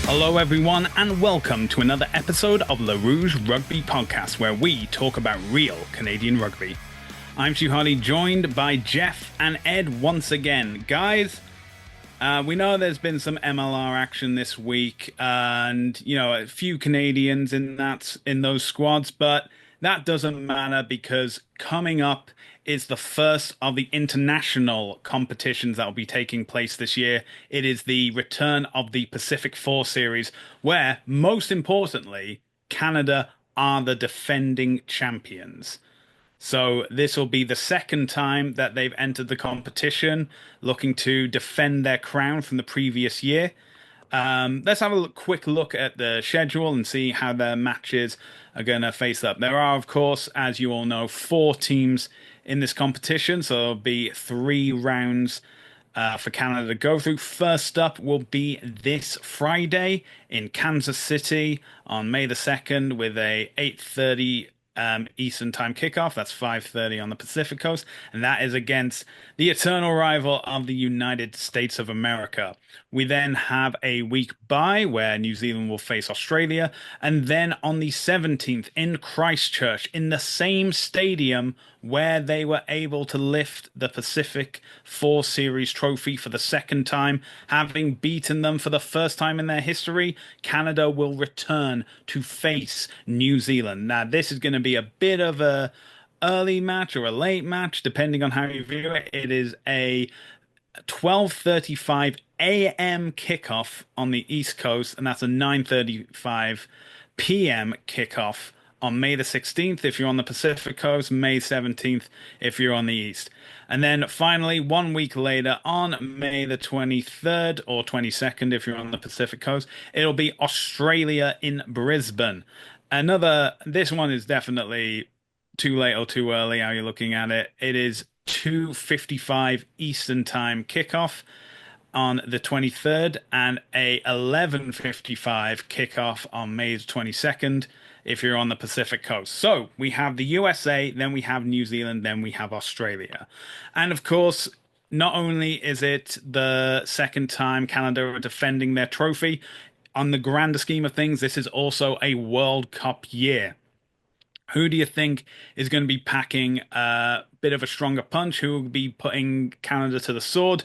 Hello, everyone, and welcome to another episode of the Rouge Rugby podcast, where we talk about real Canadian rugby. I'm Stu Hardy, joined by Jeff and Ed once again. Guys, we know there's been some MLR action this week, and a few Canadians in those squads, but that doesn't matter because coming up is the first of the international competitions that will be taking place this year. It is the return of the Pacific Four Series, where, most importantly, Canada are the defending champions. So this will be the second time that they've entered the competition, looking to defend their crown from the previous year. Let's have a quick look at the schedule and see how their matches are going to face up. There are, of course, as you all know, four teams in this competition, so there'll be three rounds for Canada to go through. First up will be this Friday in Kansas City on May the 2nd with a 8:30 Eastern Time kickoff. That's 5:30 on the Pacific Coast, and that is against the eternal rival of the United States of America. We then have a week bye where New Zealand will face Australia, and then on the 17th in Christchurch, in the same stadium where they were able to lift the Pacific Four Series trophy for the second time, having beaten them for the first time in their history, Canada will return to face New Zealand. Now, this is going to be a bit of a early match or a late match, depending on how you view it. It is a 12:35 a.m. kickoff on the East Coast, and that's a 9:35 p.m. kickoff on May the 16th if you're on the Pacific Coast, May 17th if you're on the East. And then finally, 1 week later, on May the 23rd or 22nd if you're on the Pacific Coast, it'll be Australia in Brisbane. This one is definitely too late or too early, how you're looking at it. It is 2:55 Eastern Time kickoff on the 23rd and a 11:55 kickoff on May the 22nd if you're on the Pacific Coast. So we have the USA, then we have New Zealand, then we have Australia. And of course, not only is it the second time Canada are defending their trophy, on the grander scheme of things, this is also a World Cup year. Who do you think is going to be packing a bit of a stronger punch? Who will be putting Canada to the sword?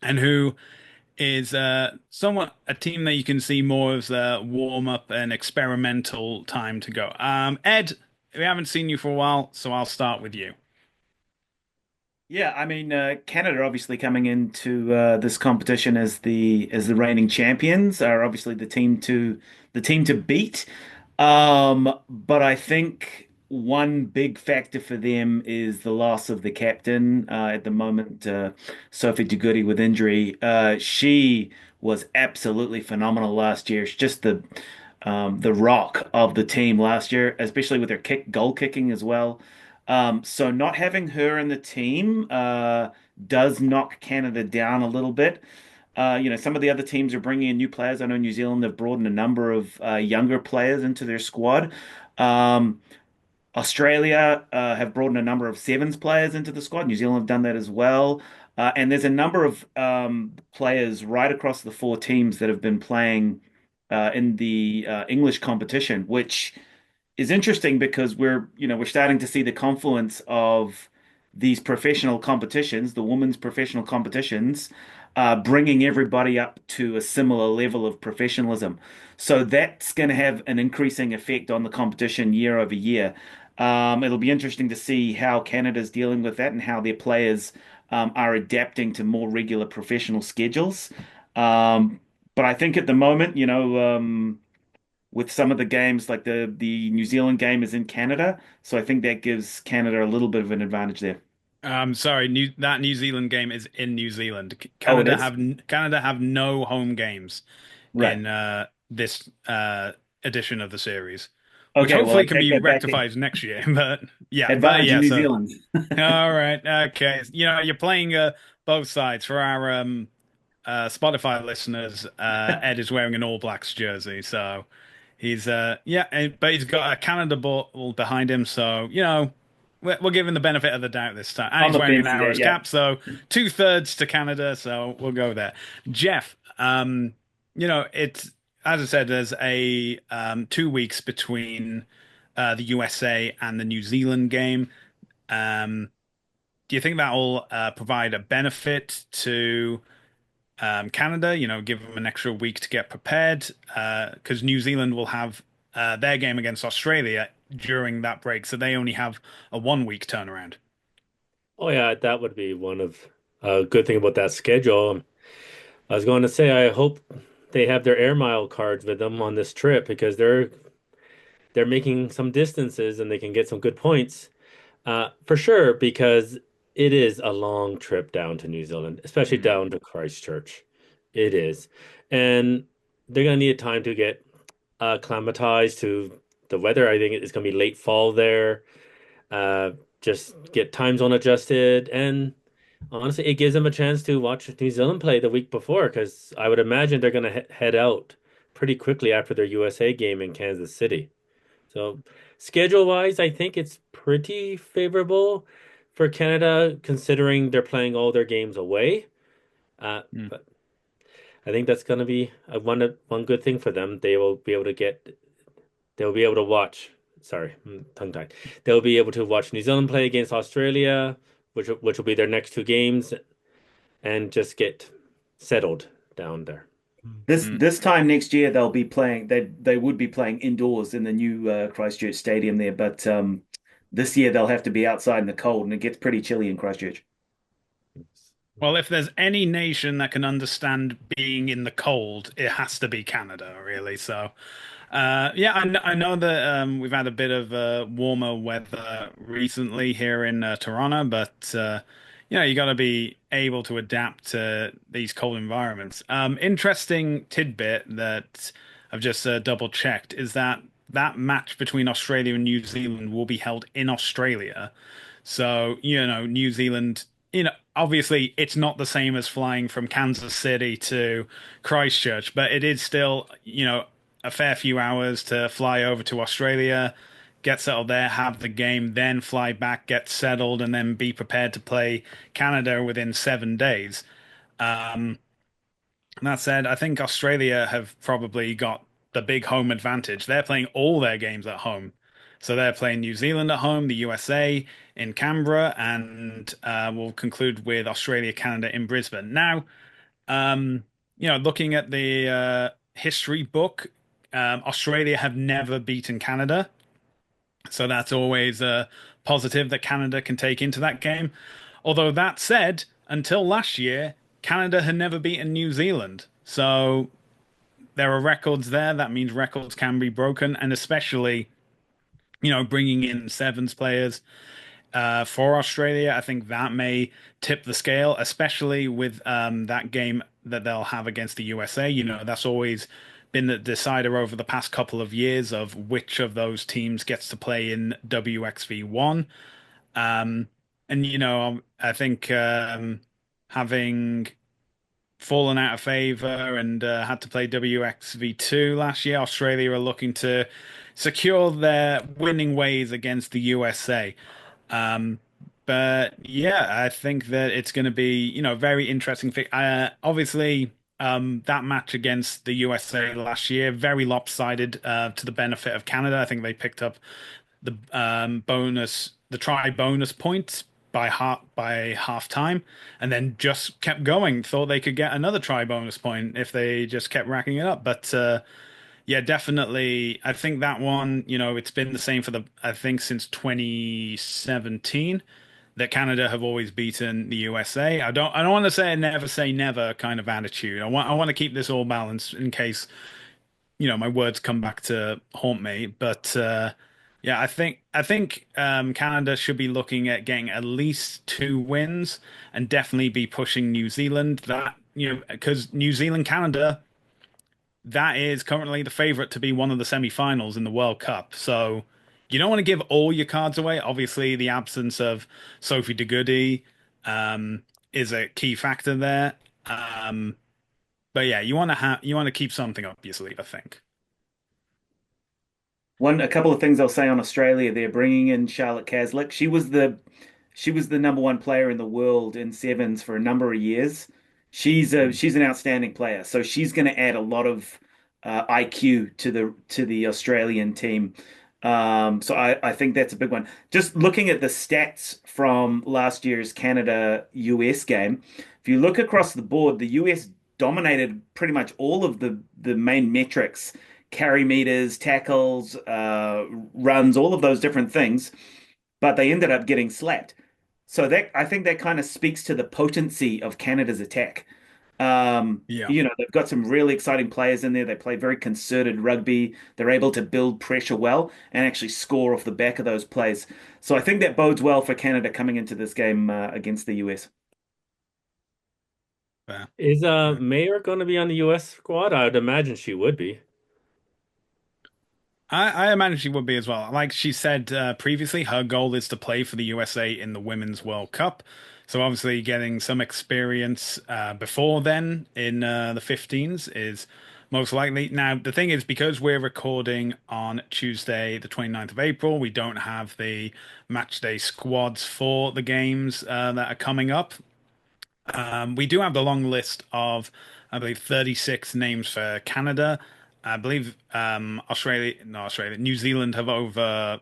And who is somewhat a team that you can see more as a warm-up and experimental time to go? Ed, we haven't seen you for a while, so I'll start with you. Yeah, I mean, Canada obviously coming into this competition as the reigning champions are obviously the team to beat. But I think one big factor for them is the loss of the captain at the moment, Sophie Dugutti with injury. She was absolutely phenomenal last year. She's just the rock of the team last year, especially with her goal kicking as well. So not having her in the team does knock Canada down a little bit. Some of the other teams are bringing in new players. I know New Zealand have brought in a number of younger players into their squad. Um, Australia have brought in a number of sevens players into the squad. New Zealand have done that as well. And there's a number of players right across the four teams that have been playing in the English competition, which is interesting because we're starting to see the confluence of these professional competitions, the women's professional competitions, bringing everybody up to a similar level of professionalism. So that's going to have an increasing effect on the competition year over year. It'll be interesting to see how Canada's dealing with that and how their players are adapting to more regular professional schedules. But I think at the moment, with some of the games, like the New Zealand game is in Canada, so I think that gives Canada a little bit of an advantage there. Sorry, that New Zealand game is in New Zealand. Oh, it is? Canada have no home games Right. in this edition of the series, which Okay, well, I hopefully can take be that back then. rectified next year. But Advantage in yeah. New So Zealand. all right, okay. You're playing both sides for our Spotify listeners. Ed is wearing an All Blacks jersey, so he's but he's got a Canada ball behind him, so we're giving the benefit of the doubt this time. And On he's the wearing an fence there, Arrows yeah. cap, so 2/3 to Canada, so we'll go there. Jeff, it's as I said, there's a 2 weeks between the USA and the New Zealand game. Um, do you think that will provide a benefit to Canada? Give them an extra week to get prepared, because New Zealand will have their game against Australia during that break, so they only have a 1 week turnaround. Oh yeah, that would be one of a good thing about that schedule. I was going to say I hope they have their air mile cards with them on this trip because they're making some distances and they can get some good points. For sure, because it is a long trip down to New Zealand, especially Mm, down to Christchurch. It is. And they're going to need time to get acclimatized to the weather. I think it's going to be late fall there. Uh, just get time zone adjusted. And honestly, it gives them a chance to watch New Zealand play the week before because I would imagine they're going to head out pretty quickly after their USA game in Kansas City. So schedule wise, I think it's pretty favorable for Canada considering they're playing all their games away. mm. But I think that's going to be one good thing for them. They'll be able to watch. Sorry, I'm tongue-tied. They'll be able to watch New Zealand play against Australia, which will be their next two games, and just get settled down there. Mm. This time next year they'll be playing. They would be playing indoors in the new Christchurch Stadium there, but this year they'll have to be outside in the cold, and it gets pretty chilly in Christchurch. Well, if there's any nation that can understand being in the cold, it has to be Canada, really. So, yeah, I know that we've had a bit of warmer weather recently here in Toronto, but you got to be able to adapt to these cold environments. Interesting tidbit that I've just double checked is that that match between Australia and New Zealand will be held in Australia. So, New Zealand, obviously it's not the same as flying from Kansas City to Christchurch, but it is still, a fair few hours to fly over to Australia, get settled there, have the game, then fly back, get settled, and then be prepared to play Canada within 7 days. Um, that said, I think Australia have probably got the big home advantage. They're playing all their games at home. So they're playing New Zealand at home, the USA in Canberra, and we'll conclude with Australia, Canada in Brisbane. Now, looking at the history book, Australia have never beaten Canada. So that's always a positive that Canada can take into that game. Although that said, until last year, Canada had never beaten New Zealand. So there are records there. That means records can be broken. And especially, bringing in sevens players for Australia, I think that may tip the scale, especially with that game that they'll have against the USA. That's always been the decider over the past couple of years of which of those teams gets to play in WXV1. And I think having fallen out of favor and had to play WXV2 last year, Australia are looking to secure their winning ways against the USA. Um, but yeah, I think that it's going to be, very interesting. Obviously, that match against the USA last year, very lopsided to the benefit of Canada. I think they picked up the try bonus points by half time, and then just kept going. Thought they could get another try bonus point if they just kept racking it up. But yeah, definitely. I think that one, it's been the same I think since 2017 that Canada have always beaten the USA. I don't want to say a never say never kind of attitude. I want to keep this all balanced in case, my words come back to haunt me. But yeah, I think Canada should be looking at getting at least 2 wins and definitely be pushing New Zealand. That, because New Zealand, Canada, that is currently the favorite to be one of the semi-finals in the World Cup. So you don't want to give all your cards away. Obviously, the absence of Sophie de Goody is a key factor there. Um, but yeah, you want to keep something up your sleeve, I think. A couple of things I'll say on Australia. They're bringing in Charlotte Caslick. She was the number one player in the world in sevens for a number of years. She's an outstanding player, so she's going to add a lot of IQ to the Australian team. So I think that's a big one. Just looking at the stats from last year's Canada US game, if you look across the board, the US dominated pretty much all of the main metrics, carry meters, tackles, runs, all of those different things, but they ended up getting slapped. So that I think that kind of speaks to the potency of Canada's attack. Yeah. They've got some really exciting players in there. They play very concerted rugby. They're able to build pressure well and actually score off the back of those plays. So I think that bodes well for Canada coming into this game against the US. Fair. Is Fair. Mayer going to be on the US squad? I would imagine she would be. I imagine she would be as well. Like she said previously, her goal is to play for the USA in the Women's World Cup. So obviously, getting some experience before then in the 15s is most likely. Now, the thing is, because we're recording on Tuesday, the 29th of April, we don't have the match day squads for the games that are coming up. We do have the long list of, I believe, 36 names for Canada. I believe Australia, no, Australia, New Zealand have over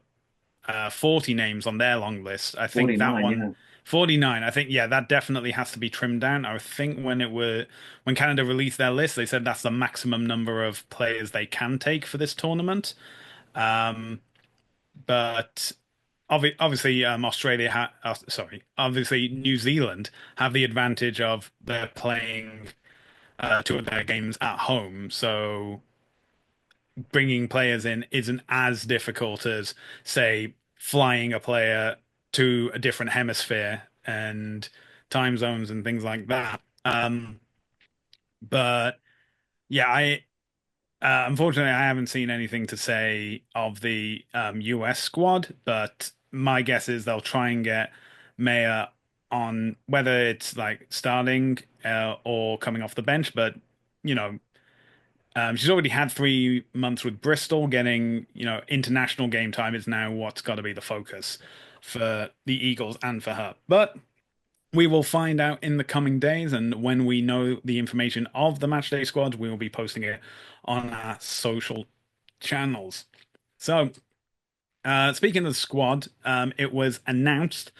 40 names on their long list. I think that 49, one, yeah. 49, I think, yeah, that definitely has to be trimmed down. I think when Canada released their list, they said that's the maximum number of players they can take for this tournament. Um, but obviously, sorry, obviously New Zealand have the advantage of they're playing two of their games at home, so bringing players in isn't as difficult as, say, flying a player to a different hemisphere and time zones and things like that. But yeah, I unfortunately I haven't seen anything to say of the US squad, but my guess is they'll try and get Maya on whether it's like starting or coming off the bench. But you know, she's already had 3 months with Bristol. Getting, international game time is now what's got to be the focus for the Eagles and for her. But we will find out in the coming days, and when we know the information of the matchday squad, we will be posting it on our social channels. So, speaking of the squad, it was announced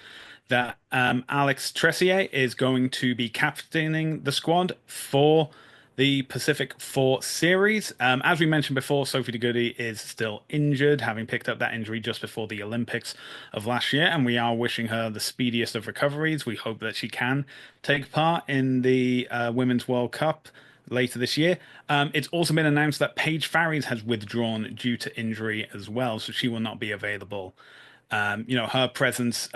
that Alex Tressier is going to be captaining the squad for the Pacific Four series. As we mentioned before, Sophie de Goody is still injured, having picked up that injury just before the Olympics of last year, and we are wishing her the speediest of recoveries. We hope that she can take part in the Women's World Cup later this year. It's also been announced that Paige Farries has withdrawn due to injury as well, so she will not be available. Her presence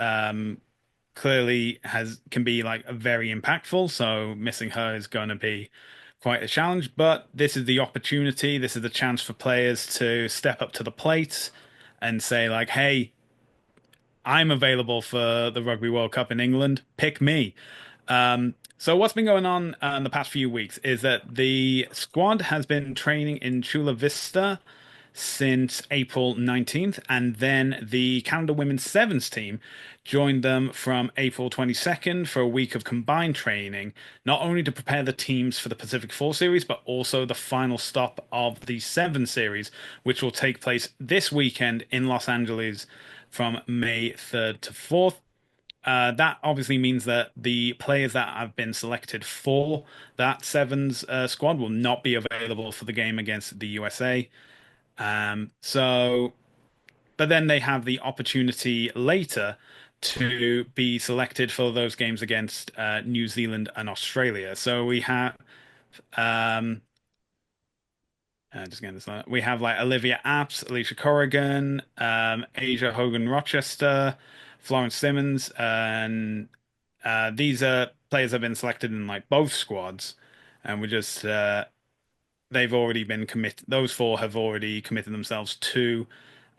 clearly has can be like a very impactful. So missing her is going to be quite a challenge. But this is the opportunity. This is the chance for players to step up to the plate and say like, "Hey, I'm available for the Rugby World Cup in England. Pick me." So what's been going on in the past few weeks is that the squad has been training in Chula Vista since April 19th, and then the Canada Women's Sevens team joined them from April 22nd for a week of combined training, not only to prepare the teams for the Pacific Four Series, but also the final stop of the Seven Series, which will take place this weekend in Los Angeles from May 3rd to 4th. That obviously means that the players that have been selected for that Sevens squad will not be available for the game against the USA. But then they have the opportunity later to be selected for those games against New Zealand and Australia. So we have, um, just getting this, we have like Olivia Apps, Alicia Corrigan, Asia Hogan Rochester, Florence Simmons, and these are players that have been selected in like both squads, and we're just they've already been committed. Those four have already committed themselves to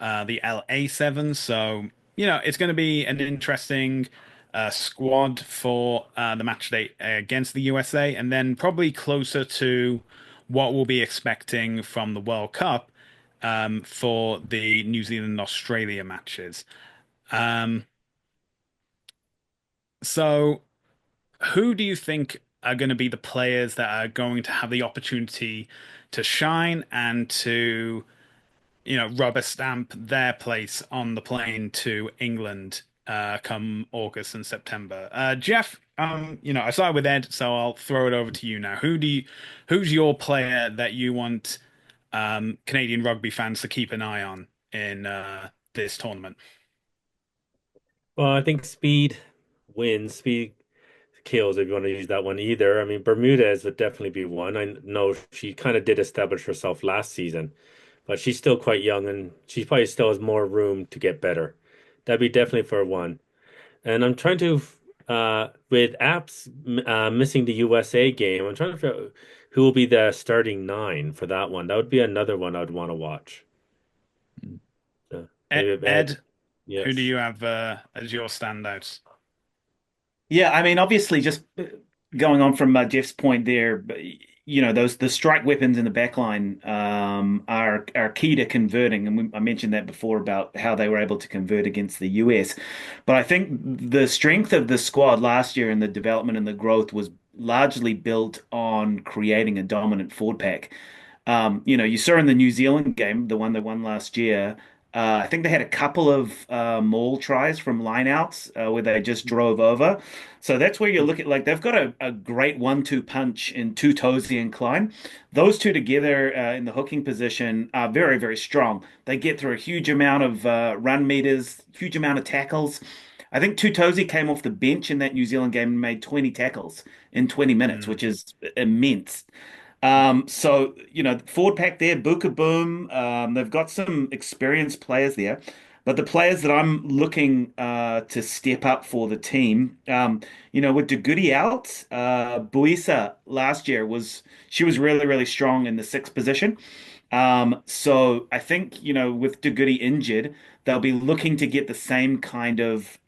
the LA Sevens. So, it's going to be an interesting squad for the match day against the USA, and then probably closer to what we'll be expecting from the World Cup for the New Zealand Australia matches. Um, so, who do you think are going to be the players that are going to have the opportunity to shine and to, rubber stamp their place on the plane to England come August and September. Jeff, I started with Ed, so I'll throw it over to you now. Who's your player that you want Canadian rugby fans to keep an eye on in this tournament? Well, I think speed wins, speed kills if you want to use that one either. I mean, Bermudez would definitely be one. I know she kind of did establish herself last season, but she's still quite young and she probably still has more room to get better. That'd be definitely for one. And I'm trying to, with apps missing the USA game, I'm trying to figure out who will be the starting nine for that one. That would be another one I'd want to watch. Maybe Ed. Ed, who do Yes. you have as your standouts? Yeah, I mean, obviously, just going on from Jeff's point there, those the strike weapons in the back line are key to converting, and I mentioned that before about how they were able to convert against the US. But I think the strength of the squad last year and the development and the growth was largely built on creating a dominant forward pack. You saw in the New Zealand game, the one they won last year. I think they had a couple of maul tries from lineouts where they just drove over. So that's where you look at like they've got a great 1-2 punch in Tozy and Klein. Those two together in the hooking position are very, very strong. They get through a huge amount of run meters, huge amount of tackles. I think Tozy came off the bench in that New Zealand game and made 20 tackles in 20 minutes, Mm. which is immense. So, forward pack there, Booker Boom. They've got some experienced players there. But the players that I'm looking to step up for the team, with De Goody out, Buisa last year she was really, really strong in the sixth position. So I think, with De Goody injured, they'll be looking to get the same kind of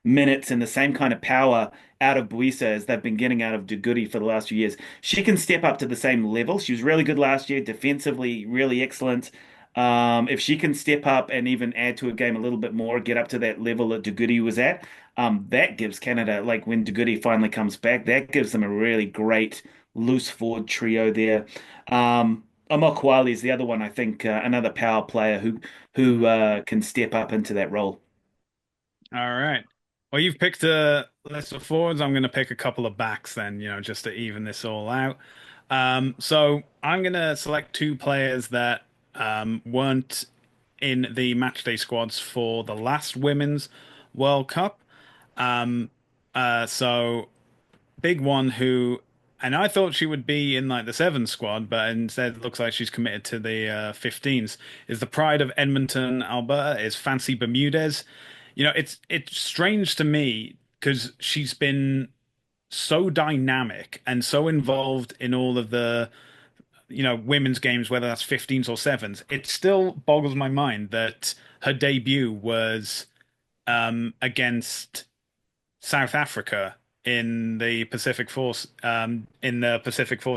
minutes and the same kind of power out of Buisa as they've been getting out of De Goody for the last few years. She can step up to the same level. She was really good last year, defensively, really excellent. If she can step up and even add to a game a little bit more, get up to that level that De Goody was at, that gives Canada, like when De Goody finally comes back, that gives them a really great loose forward trio there. Amok Wali is the other one, I think, another power player who can step up into that role. All right. Well, you've picked a list of forwards. I'm going to pick a couple of backs then, just to even this all out. So I'm going to select two players that weren't in the matchday squads for the last Women's World Cup. Um, so big one who, and I thought she would be in like the seven squad, but instead it looks like she's committed to the 15s. Is the pride of Edmonton, Alberta, is Fancy Bermudez. It's strange to me because she's been so dynamic and so involved in all of the women's games, whether that's 15s or sevens. It still boggles my mind that her debut was against South Africa in the Pacific Four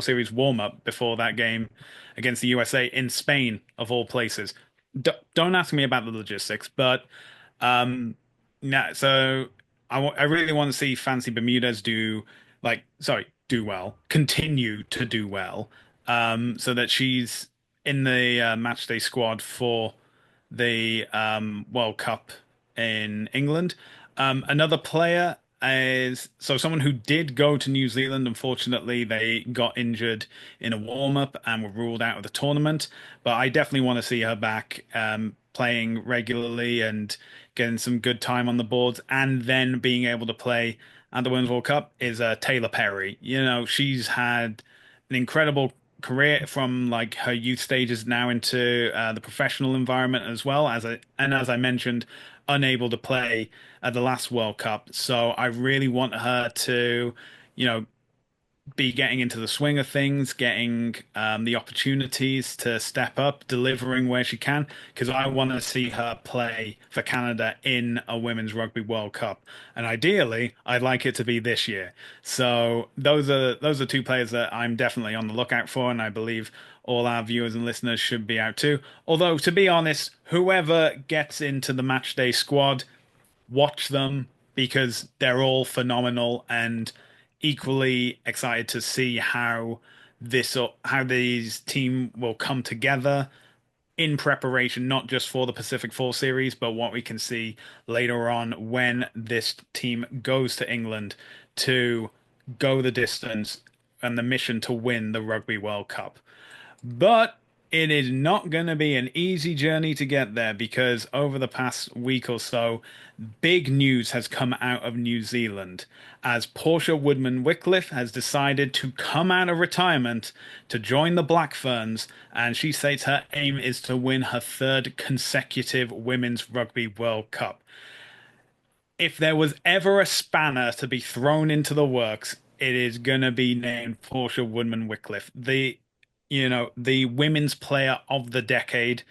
Series warm up before that game against the USA in Spain of all places. Don't ask me about the logistics, but yeah. So I really want to see Fancy Bermudez do well, continue to do well, so that she's in the match day squad for the World Cup in England. Another player is someone who did go to New Zealand. Unfortunately, they got injured in a warm-up and were ruled out of the tournament. But I definitely want to see her back playing regularly and getting some good time on the boards, and then being able to play at the Women's World Cup is Taylor Perry. She's had an incredible career from like her youth stages now into the professional environment as well as I mentioned, unable to play at the last World Cup. So I really want her to, you know, be getting into the swing of things, getting the opportunities to step up, delivering where she can, because I want to see her play for Canada in a Women's Rugby World Cup, and ideally, I'd like it to be this year. So those are two players that I'm definitely on the lookout for, and I believe all our viewers and listeners should be out too. Although, to be honest, whoever gets into the match day squad, watch them because they're all phenomenal and equally excited to see how how these team will come together in preparation, not just for the Pacific Four series, but what we can see later on when this team goes to England to go the distance and the mission to win the Rugby World Cup. But it is not going to be an easy journey to get there because over the past week or so, big news has come out of New Zealand as Portia Woodman-Wickliffe has decided to come out of retirement to join the Black Ferns, and she states her aim is to win her third consecutive Women's Rugby World Cup. If there was ever a spanner to be thrown into the works, it is gonna be named Portia Woodman-Wickliffe, the women's player of the decade,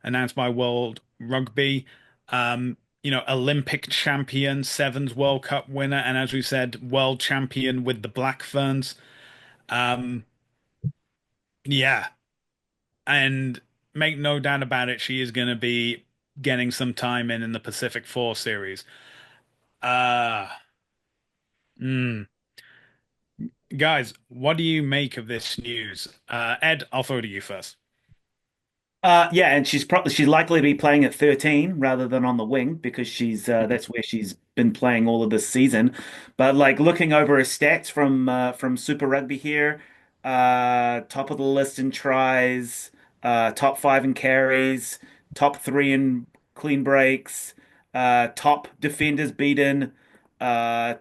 announced by World Rugby. Olympic champion, Sevens World Cup winner, and as we said, world champion with the Black Ferns. Um, yeah, and make no doubt about it, she is going to be getting some time in the Pacific Four series. Uh, mm. Guys, what do you make of this news? Ed, I'll throw to you first. Yeah, and she's likely to be playing at 13 rather than on the wing because she's that's where she's been playing all of this season. But like looking over her stats from Super Rugby here, top of the list in tries, top five in carries, top three in clean breaks, top defenders beaten, uh,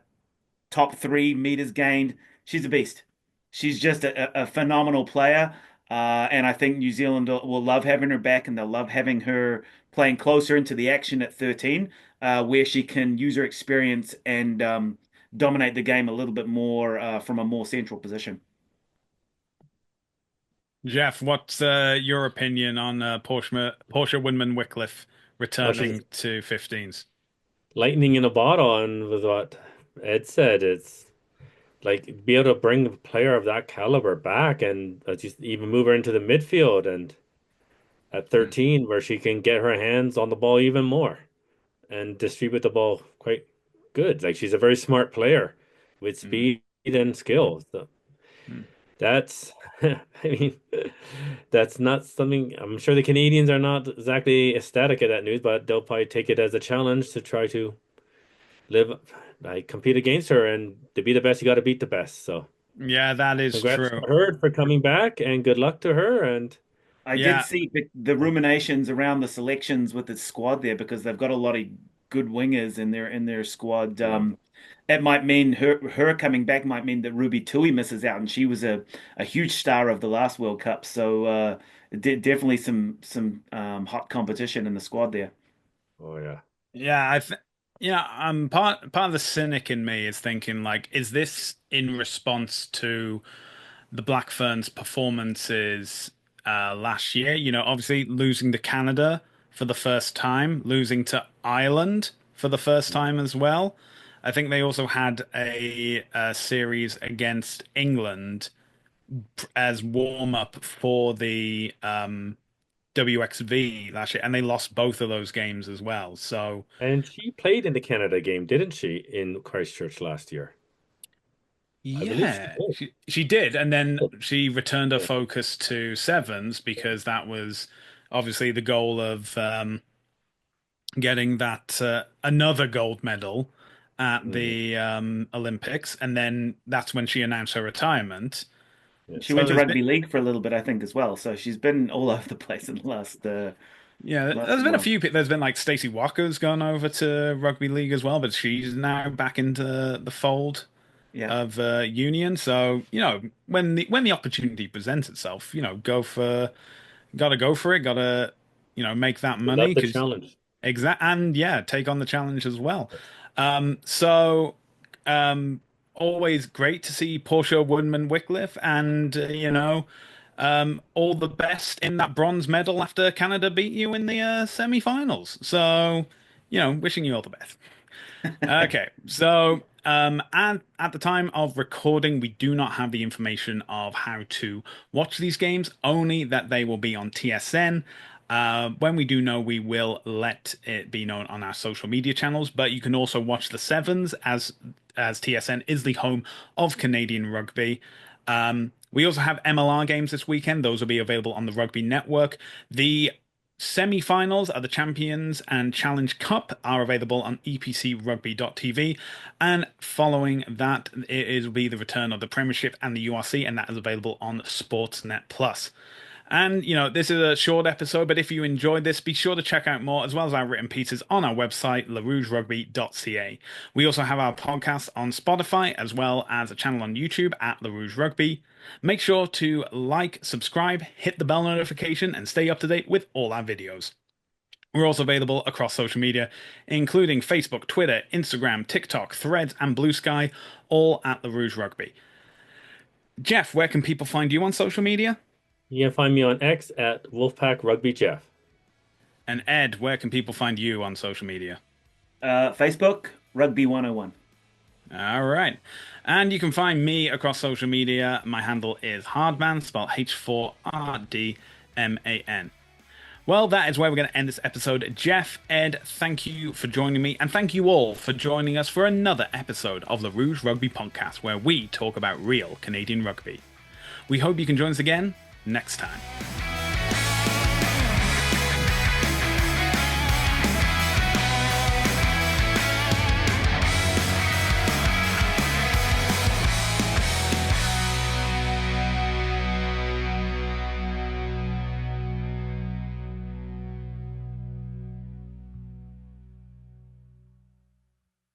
top 3 meters gained. She's a beast. She's just a phenomenal player. And I think New Zealand will love having her back and they'll love having her playing closer into the action at 13, where she can use her experience and dominate the game a little bit more from a more central position. Jeff, what's your opinion on Portia Woodman-Wickliffe Oh, she's returning to 15s? lightning in a bottle, and with what Ed said, it's like be able to bring a player of that caliber back and just even move her into the midfield and at 13 where she can get her hands on the ball even more and distribute the ball quite good. Like she's a very smart player with Mm, speed and skill. So mm. that's I mean that's not something I'm sure the Canadians are not exactly ecstatic at that news, but they'll probably take it as a challenge to try to live like compete against her and to be the best you got to beat the best. So Yeah, that is congrats true. to her for coming back and good luck to her. And I did Yeah, see the ruminations around the selections with the squad there because they've got a lot of good wingers in their squad. yeah, It might mean her coming back might mean that Ruby Tui misses out, and she was a huge star of the last World Cup. So definitely some hot competition in the squad there. oh yeah. yeah, part of the cynic in me is thinking like, is this in response to the Black Ferns' performances last year? Obviously losing to Canada for the first time, losing to Ireland for the first time as well. I think they also had a series against England as warm up for the WXV last year, and they lost both of those games as well. So And she played in the Canada game, didn't she, in Christchurch last year? I believe she yeah, did. she did, and then she returned her focus to sevens because that was obviously the goal of getting that another gold medal at Mhm. the Olympics, and then that's when she announced her retirement. Yeah. She So went to there's been rugby league for a little bit, I think, as well. So she's been all over the place in the Yeah, last there's been a while. few. There's been like Stacey Walker's gone over to rugby league as well, but she's now back into the fold Yeah. of Union. So when the opportunity presents itself, gotta go for it, gotta make that We money love the because challenge. and yeah, take on the challenge as well. So um, always great to see Portia Woodman-Wickliffe, and all the best in that bronze medal after Canada beat you in the semi-finals. So wishing you all the best. Okay, so at the time of recording, we do not have the information of how to watch these games, only that they will be on TSN. When we do know, we will let it be known on our social media channels. But you can also watch the sevens as TSN is the home of Canadian rugby. We also have MLR games this weekend. Those will be available on the Rugby Network. The semi-finals are the Champions and Challenge Cup are available on epcrugby.tv, and following that it will be the return of the Premiership and the URC, and that is available on Sportsnet Plus. And, this is a short episode, but if you enjoyed this, be sure to check out more, as well as our written pieces on our website, rougerugby.ca. We also have our podcast on Spotify, as well as a channel on YouTube at Rouge Rugby. Make sure to like, subscribe, hit the bell notification, and stay up to date with all our videos. We're also available across social media, including Facebook, Twitter, Instagram, TikTok, Threads, and Blue Sky, all at Rouge Rugby. Jeff, where can people find you on social media? You can find me on X at Wolfpack Rugby Jeff. And Ed, where can people find you on social media? Facebook, Rugby 101. All right. And you can find me across social media. My handle is Hardman, spelled H4RDMAN. Well, that is where we're going to end this episode. Jeff, Ed, thank you for joining me. And thank you all for joining us for another episode of the Rouge Rugby Podcast, where we talk about real Canadian rugby. We hope you can join us again next time.